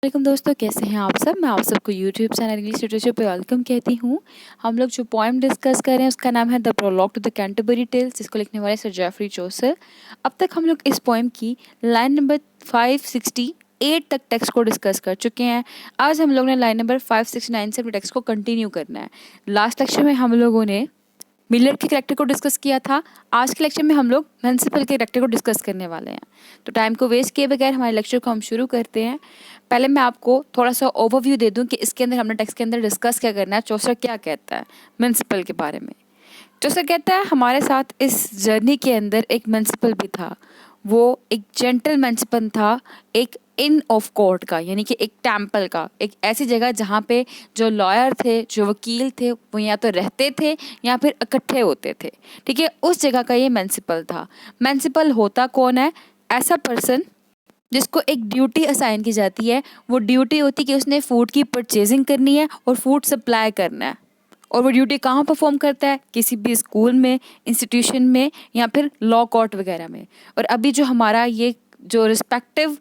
वालेकुम दोस्तों, कैसे हैं आप सब। मैं आप सबको यूट्यूब चैनल इंग्लिश लिटरेचर पे वेलकम कहती हूँ। हम लोग जो पोएम डिस्कस कर रहे हैं उसका नाम है the prologue to the Canterbury tales, जिसको लिखने वाले सर जेफरी चौसर। अब तक हम लोग इस पोएम की लाइन नंबर 568 तक टेक्स्ट को डिस्कस कर चुके हैं। आज हम लोग ने लाइन नंबर 569 से अपने टेक्स्ट को कंटिन्यू करना है। लास्ट लेक्चर में हम लोगों ने मिलर के कैरेक्टर को डिस्कस किया था। आज के लेक्चर में हम लोग म्युनिसिपल के कैरेक्टर को डिस्कस करने वाले हैं। तो टाइम को वेस्ट किए बगैर हमारे लेक्चर को हम शुरू करते हैं। पहले मैं आपको थोड़ा सा ओवरव्यू दे दूं कि इसके अंदर हमने टेक्स्ट के अंदर डिस्कस क्या करना है। चौसर क्या कहता है म्युनिसिपल के बारे में। चौसर कहता है हमारे साथ इस जर्नी के अंदर एक म्युनिसिपल भी था। वो एक जेंटल म्युनिसिपल था, एक इन ऑफ कोर्ट का, यानी कि एक टेम्पल का, एक ऐसी जगह जहाँ पे जो लॉयर थे, जो वकील थे, वो या तो रहते थे या फिर इकट्ठे होते थे। ठीक है, उस जगह का ये म्युनिसिपल था। म्युनिसिपल होता कौन है? ऐसा पर्सन जिसको एक ड्यूटी असाइन की जाती है। वो ड्यूटी होती है कि उसने फूड की परचेजिंग करनी है और फूड सप्लाई करना है। और वो ड्यूटी कहाँ परफॉर्म करता है? किसी भी स्कूल में, इंस्टीट्यूशन में, या फिर लॉ कोर्ट वगैरह में। और अभी जो हमारा ये जो रिस्पेक्टिव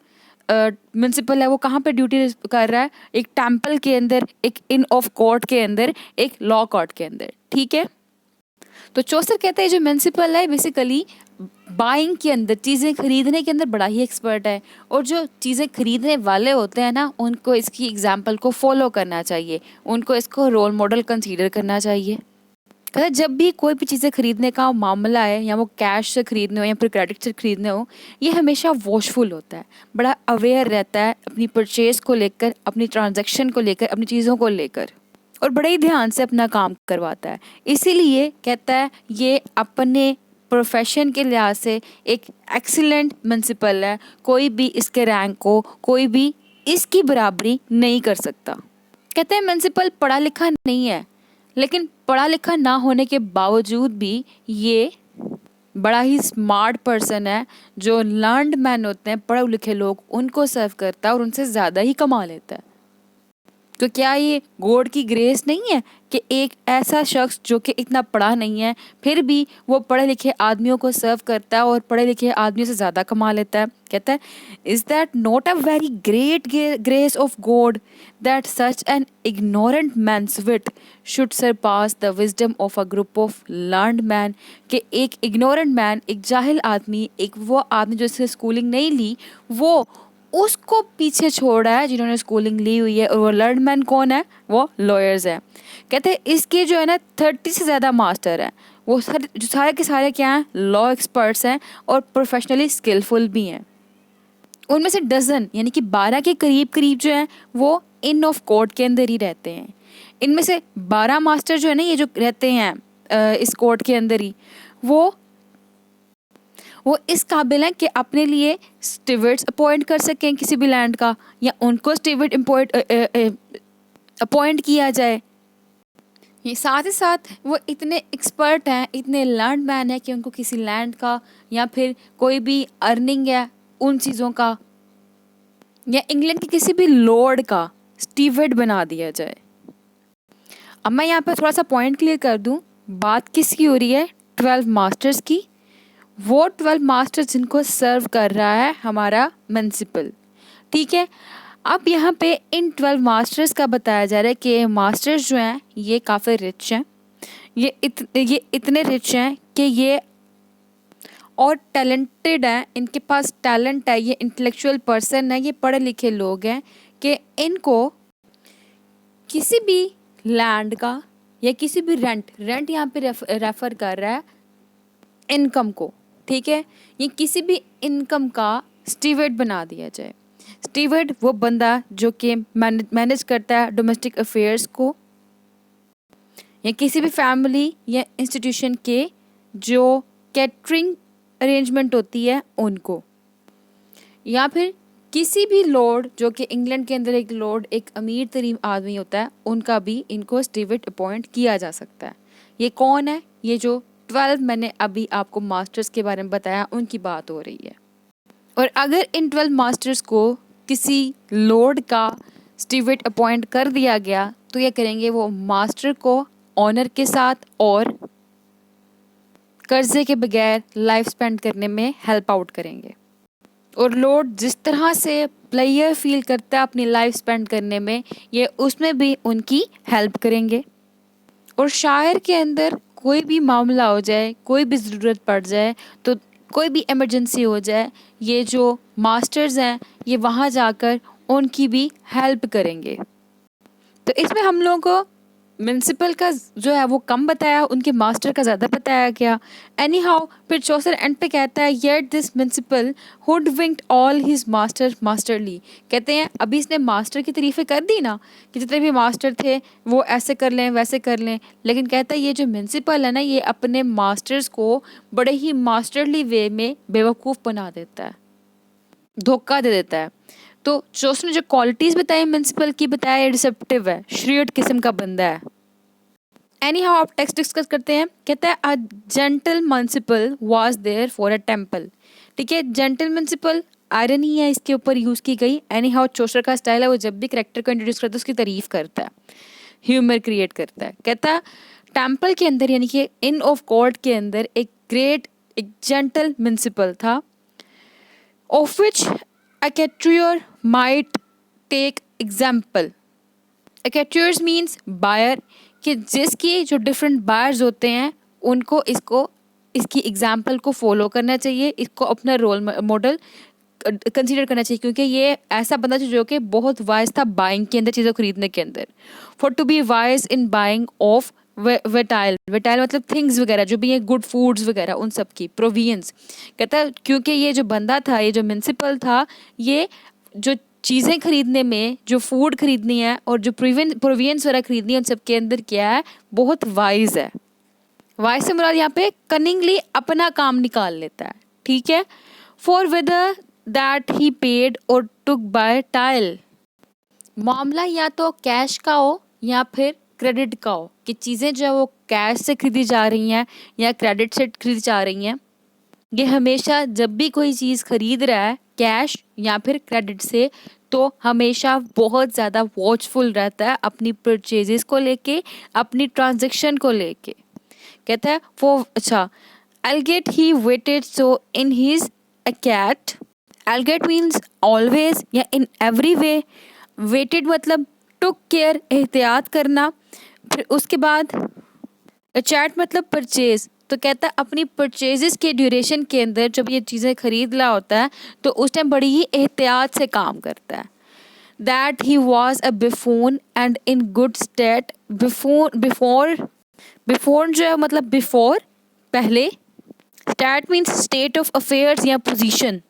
म्युनिसिपल है वो कहाँ पे ड्यूटी कर रहा है? एक टेम्पल के अंदर, एक इन ऑफ कोर्ट के अंदर, एक लॉ कोर्ट के अंदर। ठीक है, तो चौसर कहते हैं जो म्युनिसिपल है बेसिकली बाइंग के अंदर, चीज़ें खरीदने के अंदर बड़ा ही एक्सपर्ट है। और जो चीज़ें खरीदने वाले होते हैं ना, उनको इसकी एग्जाम्पल को फॉलो करना चाहिए, उनको इसको रोल मॉडल कंसीडर करना चाहिए। कहते जब भी कोई भी चीज़ें खरीदने का मामला है, या वो कैश से खरीदने हो या फिर क्रेडिट से खरीदने हो, ये हमेशा वॉचफुल होता है, बड़ा अवेयर रहता है अपनी परचेज को लेकर, अपनी ट्रांजैक्शन को लेकर, अपनी चीज़ों को लेकर, और बड़े ही ध्यान से अपना काम करवाता है। इसीलिए कहता है ये अपने प्रोफेशन के लिहाज से एक एक्सीलेंट म्युनिसिपल है। कोई भी इसके रैंक को, कोई भी इसकी बराबरी नहीं कर सकता। कहते हैं म्युनिसिपल पढ़ा लिखा नहीं है, लेकिन पढ़ा लिखा ना होने के बावजूद भी ये बड़ा ही स्मार्ट पर्सन है। जो लर्नड मैन होते हैं, पढ़े लिखे लोग, उनको सर्व करता है और उनसे ज़्यादा ही कमा लेता है। तो क्या ये गॉड की ग्रेस नहीं है कि एक ऐसा शख्स जो कि इतना पढ़ा नहीं है, फिर भी वो पढ़े लिखे आदमियों को सर्व करता है और पढ़े लिखे आदमियों से ज़्यादा कमा लेता है? कहता है is that not a very great grace of God that such an ignorant man's wit should surpass the wisdom of a group of learned man. कि एक इग्नोरेंट मैन, एक जाहिल आदमी, एक वो आदमी जो इससे स्कूलिंग नहीं ली, वो उसको पीछे छोड़ रहा है जिन्होंने स्कूलिंग ली हुई है। और वो लर्नड मैन कौन है? वो लॉयर्स है। कहते हैं इसके जो है ना 30 से ज़्यादा मास्टर हैं। वो जो सारे के सारे क्या हैं? लॉ एक्सपर्ट्स हैं और प्रोफेशनली स्किलफुल भी हैं। उनमें से डजन यानी कि 12 के करीब करीब जो हैं वो इन ऑफ कोर्ट के अंदर ही रहते हैं। इनमें से 12 मास्टर जो है ना, ये जो रहते हैं इस कोर्ट के अंदर ही, वो इस काबिल हैं कि अपने लिए स्टीवर्ड्स अपॉइंट कर सकें किसी भी लैंड का, या उनको स्टीवर्ड अपॉइंट किया जाए। ये साथ ही साथ वो इतने एक्सपर्ट हैं, इतने लर्नड मैन हैं कि उनको किसी लैंड का या फिर कोई भी अर्निंग है उन चीज़ों का, या इंग्लैंड के किसी भी लॉर्ड का स्टीवर्ड बना दिया जाए। अब मैं यहाँ पर थोड़ा सा पॉइंट क्लियर कर दूँ। बात किसकी हो रही है? 12 मास्टर्स की। वो 12 मास्टर्स जिनको सर्व कर रहा है हमारा म्युनिसिपल। ठीक है, अब यहाँ पे इन 12 मास्टर्स का बताया जा रहा है कि मास्टर्स जो हैं ये काफ़ी रिच हैं। ये इतने रिच हैं कि ये और टैलेंटेड हैं, इनके पास टैलेंट है, ये इंटेलेक्चुअल पर्सन है, ये पढ़े लिखे लोग हैं कि इनको किसी भी लैंड का या किसी भी रेंट यहाँ पे रेफर कर रहा है इनकम को। ठीक है, ये किसी भी इनकम का स्टीवर्ड बना दिया जाए। स्टीवर्ड वो बंदा जो कि मैनेज करता है डोमेस्टिक अफेयर्स को, या किसी भी फैमिली या इंस्टीट्यूशन के जो कैटरिंग अरेंजमेंट होती है उनको, या फिर किसी भी लॉर्ड जो कि इंग्लैंड के अंदर एक लॉर्ड, एक अमीर तरीन आदमी होता है, उनका भी इनको स्टीवर्ड अपॉइंट किया जा सकता है। ये कौन है? ये जो 12 मैंने अभी आपको मास्टर्स के बारे में बताया उनकी बात हो रही है। और अगर इन 12 मास्टर्स को किसी लॉर्ड का स्टीवर्ड अपॉइंट कर दिया गया तो ये करेंगे वो मास्टर को ऑनर के साथ और कर्जे के बगैर लाइफ स्पेंड करने में हेल्प आउट करेंगे। और लोड जिस तरह से प्लेयर फील करता है अपनी लाइफ स्पेंड करने में, ये उसमें भी उनकी हेल्प करेंगे। और शायर के अंदर कोई भी मामला हो जाए, कोई भी ज़रूरत पड़ जाए, तो कोई भी इमरजेंसी हो जाए, ये जो मास्टर्स हैं ये वहाँ जाकर उनकी भी हेल्प करेंगे। तो इसमें हम लोगों को म्यूनसिपल का जो है वो कम बताया, उनके मास्टर का ज़्यादा बताया गया। एनी हाउ फिर चौसर एंड पे कहता है, yet this municipal hood winked all his master masterly. कहते हैं अभी इसने मास्टर की तारीफ़ें कर दी ना, कि जितने भी मास्टर थे वो ऐसे कर लें वैसे कर लें, लेकिन कहता है ये जो म्यूनसिपल है ना, ये अपने मास्टर्स को बड़े ही मास्टरली वे में बेवकूफ़ बना देता है, धोखा दे देता है। तो जो उसने जो क्वालिटीज़ बताई म्यूनसिपल की, बताया रिसेप्टिव है, श्रीड किस्म का बंदा है। एनी हाउ आप टेक्स्ट डिस्कस करते हैं। कहता है a gentle municipal was there for a temple. ठीक है, जेंटल म्यूनसिपल आयरनी है इसके ऊपर यूज़ की गई। एनी हाउ चौसर का स्टाइल है, वो जब भी करेक्टर को इंट्रोड्यूस करता है उसकी तारीफ करता है, ह्यूमर क्रिएट करता है। कहता है टेम्पल के अंदर यानी कि इन ऑफ कोर्ट के अंदर एक जेंटल म्यूनसिपल था, of which a caterer might take example। A caterers means buyer, कि जिसकी जो डिफरेंट बायर्स होते हैं उनको इसकी एग्जाम्पल को फॉलो करना चाहिए, इसको अपना रोल मॉडल कंसीडर करना चाहिए, क्योंकि ये ऐसा बंदा जो कि बहुत वाइज था बाइंग के अंदर, चीज़ों खरीदने के अंदर। For to be wise in buying of vitaille मतलब थिंग्स वगैरह जो भी है, गुड फूड्स वगैरह, उन सब की प्रोवियंस। कहता है क्योंकि ये जो बंदा था, ये जो म्यूनसिपल था, ये जो चीज़ें खरीदने में, जो फूड खरीदनी है और जो प्रोवियंस वगैरह खरीदनी है, उन सब के अंदर क्या है, बहुत वाइज है। वाइज से मुराद यहाँ पे कनिंगली अपना काम निकाल लेता है। ठीक है, for whether that he paid और टुक बाय टाइल। मामला या तो कैश का हो या फिर क्रेडिट का हो, कि चीज़ें जो है वो कैश से खरीदी जा रही हैं या क्रेडिट से खरीदी जा रही हैं। ये हमेशा जब भी कोई चीज़ खरीद रहा है कैश या फिर क्रेडिट से, तो हमेशा बहुत ज़्यादा वॉचफुल रहता है अपनी परचेजेस को लेके, अपनी ट्रांजैक्शन को लेके। कहता है algate he waited so in his achat. Algate means always या इन एवरी वे। वेटेड मतलब टुक केयर, एहतियात करना। फिर उसके बाद चैट मतलब परचेज। तो कहता है अपनी परचेजेस के ड्यूरेशन के अंदर जब ये चीज़ें खरीद रहा होता है तो उस टाइम बड़ी ही एहतियात से काम करता है। That he was a biforn and in good state. Before जो है मतलब बिफोर, पहले। State means state of affairs या पोजीशन।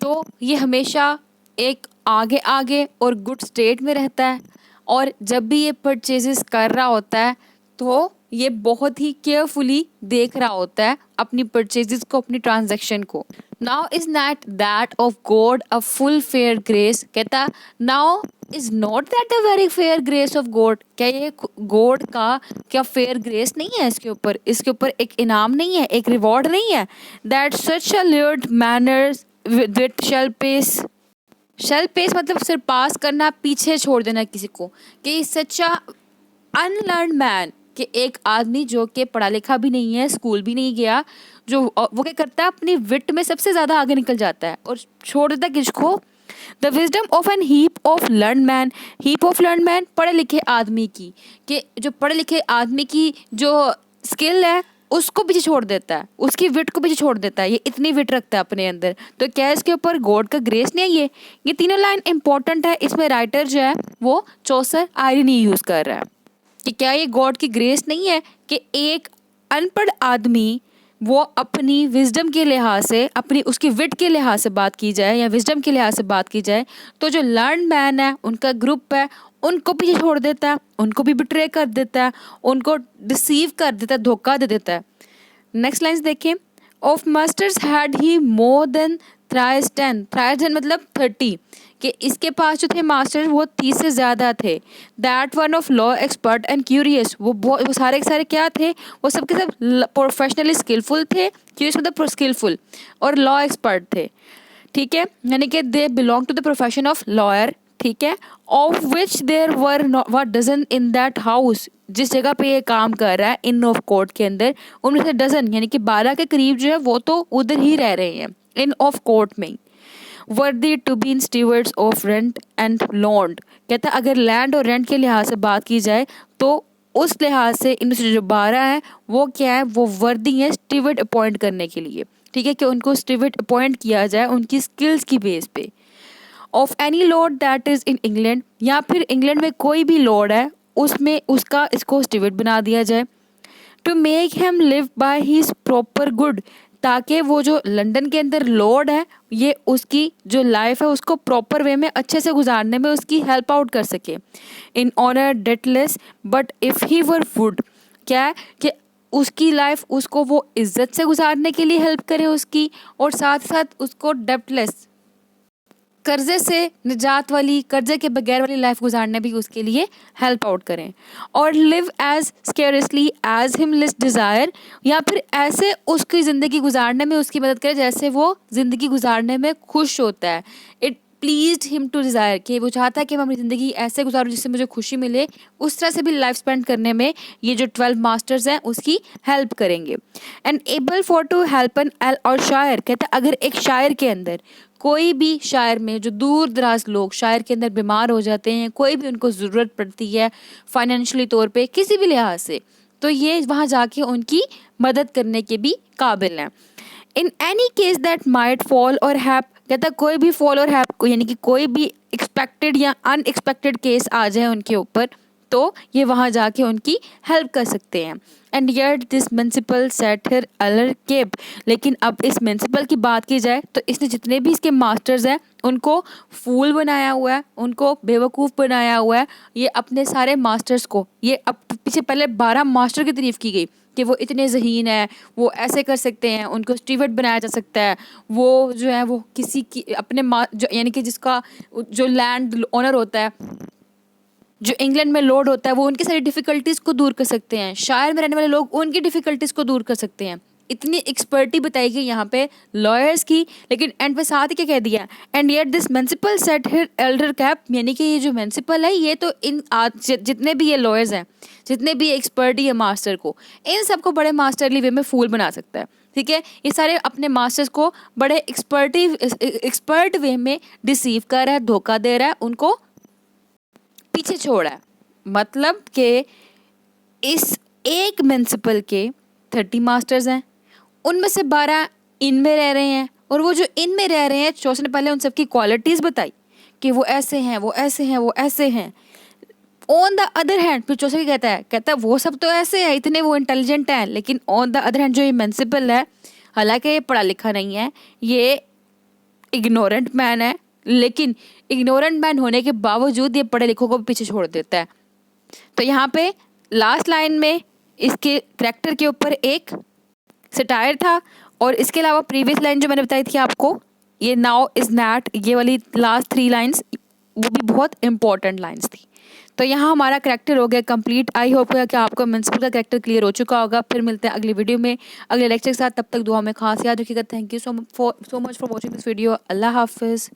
तो ये हमेशा एक आगे आगे और गुड स्टेट में रहता है, और जब भी ये परचेजेस कर रहा होता है तो ये बहुत ही केयरफुली देख रहा होता है अपनी परचेजेस को, अपनी ट्रांजैक्शन को। Now is not that of God a full fair grace. कहता now is not that a very fair grace of God. क्या ये गॉड का क्या फेयर ग्रेस नहीं है इसके ऊपर एक इनाम नहीं है, एक रिवॉर्ड नहीं है। That such a lewd manners with shell pace मतलब सरपास करना, पीछे छोड़ देना किसी को। कि सच्चा अनलर्न मैन, कि एक आदमी जो कि पढ़ा लिखा भी नहीं है, स्कूल भी नहीं गया, जो वो क्या करता है अपनी विट में सबसे ज़्यादा आगे निकल जाता है और छोड़ देता है किसको। The wisdom of an heap of learn man पढ़े लिखे आदमी की, कि जो पढ़े लिखे आदमी की जो स्किल है उसको पीछे छोड़ देता है, उसकी विट को पीछे छोड़ देता है। ये इतनी विट रखता है अपने अंदर। तो क्या इसके ऊपर गॉड का ग्रेस नहीं है? ये तीनों लाइन इंपॉर्टेंट है। इसमें राइटर जो है वो चौसर आयरनी यूज़ कर रहा है कि क्या ये गॉड की ग्रेस नहीं है कि एक अनपढ़ आदमी वो अपनी विजडम के लिहाज से, अपनी उसकी विट के लिहाज से बात की जाए या विजडम के लिहाज से बात की जाए, तो जो लर्न मैन है उनका ग्रुप है उनको पीछे छोड़ देता है, उनको भी बिट्रे कर देता है, उनको डिसीव कर देता है, धोखा दे देता है। नेक्स्ट लाइन्स देखें। Of masters had he more than thrice 10 मतलब 30, कि इसके पास जो थे मास्टर्स वो 30 से ज़्यादा थे। That one of law expert and curious, वो सारे के सारे क्या थे, वो सब के सब प्रोफेशनली स्किलफुल थे। क्यूरियस मतलब स्किलफुल, और लॉ एक्सपर्ट थे। ठीक है, यानी कि they belong to the profession of lawyer. ठीक है, of which there were what dozen in that house, जिस जगह पे ये काम कर रहा है इन ऑफ कोर्ट के अंदर, उनमें से डजन यानी कि 12 के करीब जो है वो तो उधर ही रह रहे हैं, इन ऑफ कोर्ट में worthy to be in stewards of rent and land. कहता है अगर लैंड और रेंट के लिहाज से बात की जाए तो उस लिहाज से इनमें से जो 12 है वो क्या है, वो वर्दी है स्टीवर्ड अपॉइंट करने के लिए। ठीक है, कि उनको स्टीवर्ड अपॉइंट किया जाए उनकी स्किल्स की बेस पे। Of any Lord that is in England, या फिर इंग्लैंड में कोई भी लॉर्ड है उसमें उसका इसको स्टीवर्ड बना दिया जाए। To make him live by his proper good, ताकि वो जो लंदन के अंदर लॉर्ड है ये उसकी जो लाइफ है उसको प्रॉपर वे में अच्छे से गुजारने में उसकी हेल्प आउट कर सके। In honour debtless but if he were wood, क्या है कि उसकी लाइफ उसको वो इज्जत से गुजारने के लिए हेल्प करे उसकी, और साथ साथ उसको डेप्टलेस कर्जे से निजात वाली, कर्जे के बगैर वाली लाइफ गुजारने भी उसके लिए हेल्प आउट करें। और live as scarcely as him list desire, या फिर ऐसे उसकी ज़िंदगी गुजारने में उसकी मदद करें जैसे वो ज़िंदगी गुजारने में खुश होता है। It pleased him to desire, कि वो चाहता है कि मैं अपनी ज़िंदगी ऐसे गुजारूँ जिससे मुझे खुशी मिले, उस तरह से भी लाइफ स्पेंड करने में ये जो 12 मास्टर्स हैं उसकी हेल्प करेंगे। And able for to help an all और शायर, कहता है अगर एक शायर के अंदर कोई भी शायर में जो दूर दराज लोग शायर के अंदर बीमार हो जाते हैं, कोई भी उनको ज़रूरत पड़ती है फाइनेंशियली तौर पे किसी भी लिहाज से, तो ये वहाँ जाके उनकी मदद करने के भी काबिल हैं। In any case that might fall और हैप, कहता कोई भी फॉल और हैप यानी कि कोई भी एक्सपेक्टेड या अनएक्सपेक्टेड केस आ जाए उनके ऊपर, तो ये वहाँ जाके उनकी हेल्प कर सकते हैं। And yet this municipal set here aller cap, लेकिन अब इस म्यूनसिपल की बात की जाए तो इसने जितने भी इसके मास्टर्स हैं उनको फूल बनाया हुआ है, उनको बेवकूफ़ बनाया हुआ है। ये अपने सारे मास्टर्स को, ये अब पीछे पहले 12 मास्टर की तारीफ़ की गई कि वो इतने ज़हीन है, वो ऐसे कर सकते हैं, उनको स्टीवर्ड बनाया जा सकता है, वो जो है वो किसी की अपने जो यानी कि जिसका जो लैंड ओनर होता है, जो इंग्लैंड में लॉर्ड होता है, वो उनकी सारी डिफ़िकल्टीज़ को दूर कर सकते हैं। शायर में रहने वाले लोग उनकी डिफ़िकल्टीज़ को दूर कर सकते हैं। इतनी एक्सपर्टी बताई गई यहाँ पे लॉयर्स की, लेकिन एंड पे साथ ही क्या कह दिया, and yet this municipal set here Elder cap, यानी कि ये जो म्यूनसिपल है ये तो इन जितने भी ये लॉयर्स हैं, जितने भी एक्सपर्टी है मास्टर को, इन सबको बड़े मास्टरली वे में फूल बना सकता है। ठीक है, ये सारे अपने मास्टर्स को बड़े एक्सपर्ट वे में डिसीव कर रहा है, धोखा दे रहा है, उनको पीछे छोड़ा है। मतलब कि इस एक म्यूनसिपल के 30 मास्टर्स हैं, उनमें से 12 इनमें रह रहे हैं, और वो जो इनमें रह रहे हैं चौसे ने पहले उन सबकी क्वालिटीज़ बताई कि वो ऐसे हैं, वो ऐसे हैं, वो ऐसे हैं। ऑन द अदर हैंड फिर चौसे कहता है वो सब तो ऐसे हैं, इतने वो इंटेलिजेंट हैं, लेकिन ऑन द अदर हैंड जो ये म्यूनसिपल है, हालांकि ये पढ़ा लिखा नहीं है, ये इग्नोरेंट मैन है, लेकिन इग्नोरेंट मैन होने के बावजूद ये पढ़े लिखों को पीछे छोड़ देता है। तो यहाँ पे लास्ट लाइन में इसके करैक्टर के ऊपर एक सटायर था, और इसके अलावा प्रीवियस लाइन जो मैंने बताई थी आपको, ये नाउ इज़ नैट, ये वाली लास्ट 3 लाइन्स वो भी बहुत इंपॉर्टेंट लाइन्स थी। तो यहाँ हमारा करैक्टर हो गया कंप्लीट। आई होप कि आपको म्यूनसिपल का करैक्टर क्लियर हो चुका होगा। फिर मिलते हैं अगली वीडियो में अगले लेक्चर के साथ, तब तक दुआ में खास याद रखिएगा। Thank you so much for watching this video. अल्लाह हाफिज़।